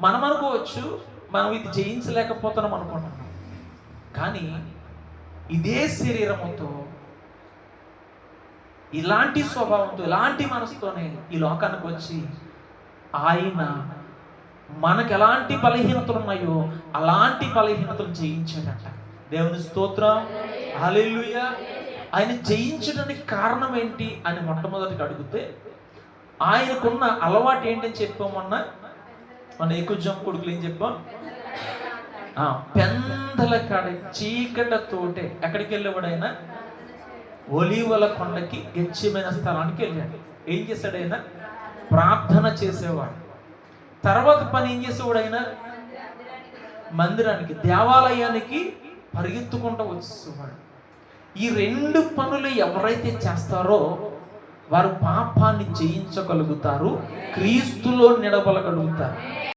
మనం అనుకోవచ్చు, మనం ఇది జయించలేకపోతున్నాం అనుకుంటున్నాం. కానీ ఇదే శరీరముతో, ఇలాంటి స్వభావంతో, ఇలాంటి మనసుతోనే ఈ లోకానికి వచ్చి ఆయన మనకు ఎలాంటి బలహీనతలు ఉన్నాయో అలాంటి బలహీనతలు జయించాడట. దేవుని స్తోత్రం, హల్లెలూయా. ఆయన జయించడానికి కారణం ఏంటి అని మొట్టమొదటిగా అడిగితే, ఆయనకున్న అలవాటు ఏంటని చెప్పామన్నా, మన ఎక్కువ కొడుకులు ఏం చెప్పాం, పెందల కాడ చీకటతోటే ఎక్కడికి వెళ్ళేవాడు ఆయన? ఒలీవల కొండకి, గెచ్చమైన స్థలానికి వెళ్ళాడు. ఏం చేశాడు ఆయన? ప్రార్థన చేసేవాడు. తర్వాత పని ఏం చేసేవాడు ఆయన? మందిరానికి, దేవాలయానికి పరిగెత్తుకుంటూ వచ్చేవాడు. ఈ రెండు పనులు ఎవరైతే చేస్తారో వారు పాపాన్ని జయించగలుగుతారు, క్రీస్తులో నిలబడగలుగుతారు.